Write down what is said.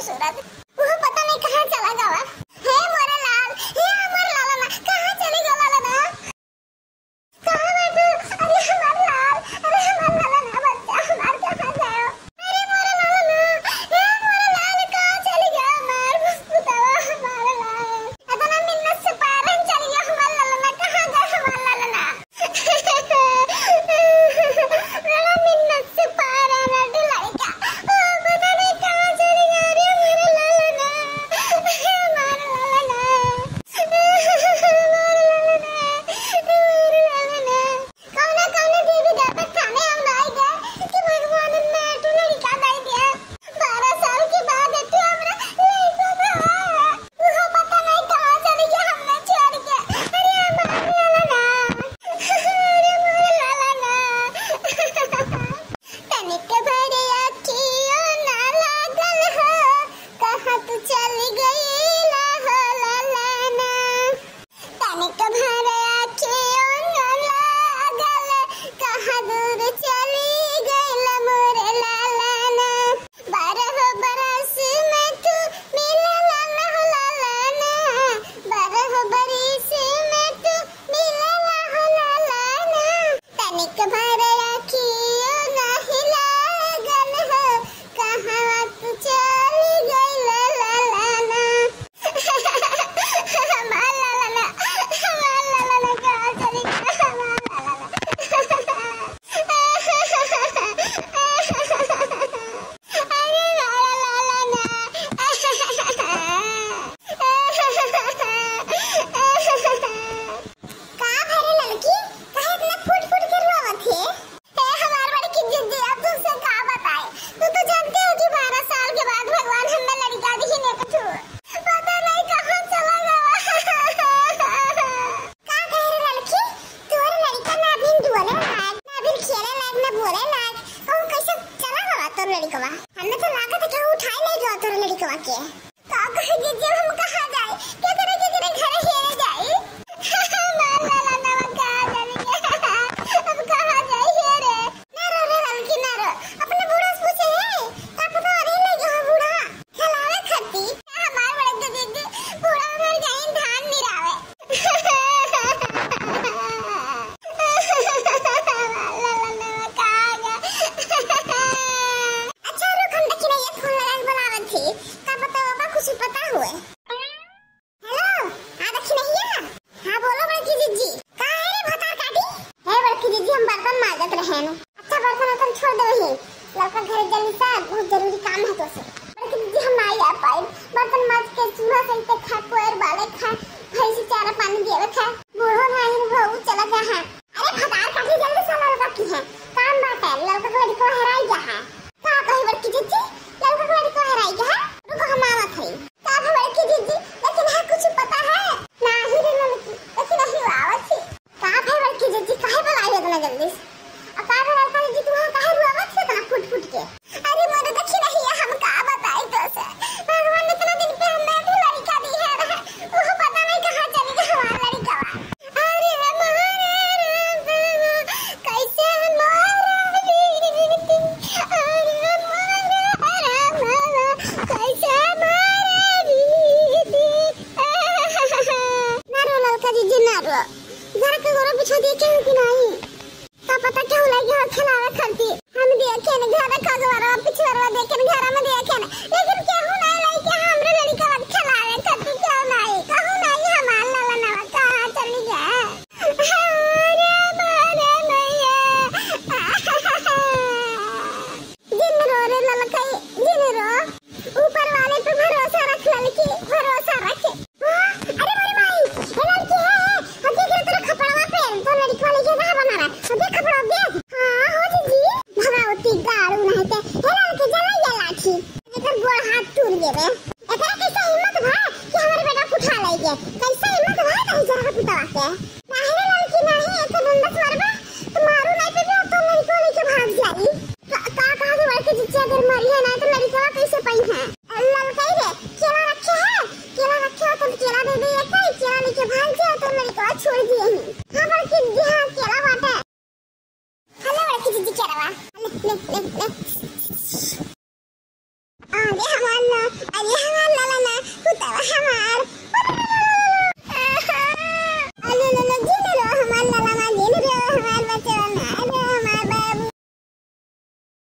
खूबसूरत। वो पता नहीं कहाँ चला गया। हे मोरे लाल, हे हमार लाला ना, कहाँ चले गया लाला ना? कहाँ बैठो? अरे हमार लाल, अरे हमार लाला ना बच्चा, हमार कहाँ गया? अरे मोरे लाला ना, हे मोरे लाल कहाँ चले गया? हमार बताओ हमारे लाल। इतना मिन्नत से पारन चले गया हमार लाला ना, कहाँ गया हमार लाला ना? बड़ा मिन्नत से पारन लड़का, पता नहीं कहाँ चले गया रे हमारे लाला ना, हमारे लाला ना, कौन देवी देवता खाने हम लाई गए कि भगवान ने तू लड़का दे दिया। 12 साल के बाद तू हमरा लड़का दे, वो पता नहीं कहाँ चले गया हमने छोड़ के। अरे हमारे लाला ना, अरे हमारे लाला ना। तनिक भरे अखियों ना लागल हो, कहाँ तू चली गई लाला ना। तनिक भरे अखियों ना लागल, कहाँ दूर चली गई मोरे लाला ना। 12 बरस में तू मिलला ना लाला ना, 12 बरस में तू मिलला लाला ना। तनिक भरे अखियों नहीं लागल हो, कहाँ तू चली गई लाला ना। हमार लाला ना, हमार लाला ना कहाँ चली गई हमार लाला ना। अरे हमारा लाला ना। कहाँ भरे लड़की, काहे इतना फुट फुट के रोवत है? हमार बड़ी की जिद्दी, अब तुमसे का बताए। तू तो जानते हो कि 12 साल के बाद भगवान हमें लड़का दिखने को छू, पता नहीं कहाँ चला गया। का कहे लड़की, तोर लड़का नाभिन डोले लाग, नाभिन खेले लाग, ना बोले लाग, कहूँ कैसे चला गया तोर लड़कवा? हमें तो लागत है कि उठाए ले गया तोर लड़कवा के। का कहे जिद्दी, हम कहाँ जाए? क्या करे जिद्दी घर हेरे जाए? हमार लाला ना कहाँ चली गया? अब कहाँ जाए हेरे? ना रो रे लड़की ना रो, अपने बूढ़ा से पूछे है, का पता अरे ले गया बूढ़ा खिलावे खती। हमार बड़े जिद्दी बूढ़ा मर गई धान निरावे। लाला ना कहाँ गया? अच्छा रुक, हम देखी नहीं ये फोन लगा के बुलावत थी, का पता बाबा कुछ पता हुए। हेलो, हाँ देखी नहीं है? हाँ बोलो बड़की जीजी, कहाँ है रे भतार काटी? हे बड़की जीजी, हम बर्तन मांजत रहे न। अच्छा बर्तन अपन छोड़ दे वहीं, लड़का घर जल्दी सा, बहुत जरूरी काम है तो से। बड़की जीजी हम नहीं आ पाए, बर्तन मांज के चूल्हा से इतने खा, कोयर बाले खा, भैंसी चारा पानी दिए खा, बूढ़ो भाई बहू चला गया है। अरे भतार काटी जल्दी सा, लड़का की है काम बात है, लड़का को लड़का हेराई गया है। का कही बड़की जीजी, लड़का को लड़का हेराई गया है? रुको हम आवत हई। का है बड़की जीजी, लेकिन है कुछ पता है? नाही रे लड़की, लेकिन नहीं आवत थी। का है बड़की जीजी, काहे बुलाई इतना जल्दी? का है लड़का जी, तू काहे रोवत है इतना फुट फुट के? अरे मोरे देखी नहीं है, हम का बताई तो से। भगवान ने इतना दिन पे हमें भी लड़का दी है, वो पता नहीं कहाँ चली गई हमारा लड़का। अरे मारे कैसे मारा दीदी, अरे मारा कैसे मारा दीदी। ना रो लड़का जीजी ना रो, घर के गोरा बिछा दिए क्यों कि नहीं? का पता क्यों लगी हो खिलावे खलती, हम देखे न घर का गोरा पिछवारा देखे न घर में देखे न, लेकिन क्यों नहीं लाई कि हमरे लड़का खिलावे खलती क्यों नहीं? कहूं नहीं हमार लाला ना कहाँ चली गया? अरे मारे मैया, जिन रो रे लड़का, जिन रो, ऊपर वाले पे भरोसा रख लड़की, भरोसा रखे। अरे मेरी माई, ये लड़की है, अब देख रहे तेरा कपड़ा पे, तो लड़की वाले के ना बना रहा, अब देख कपड़ा देख। हाँ हो जीजी, भगावती गाड़ू नहीं ते, ये लड़की जला ये लाठी, इधर गोड़ हाथ टूट गए बे। इतना कैसा हिम्मत भा कि हमारे बेटा उठा लाएगे? कैसा हिम्मत भा नहीं जरा पुतवा के? नहीं रे लड़की नहीं, ऐसे डंडा मारबा तो मारू नहीं पे तो लड़की को लेके भाग जाई। का कहा से लड़की जीजी अगर मरी है ना तो लड़की को कैसे पई है? लड़का ही रे, केला रखे है, केला रखे हो तो केला दे दे, एक केला लेके भाग जाओ तो लड़की को छोड़ दिए ही। हाँ बड़की जी हाँ केला बाटे। हेलो बड़की जीजी केला ले ले ले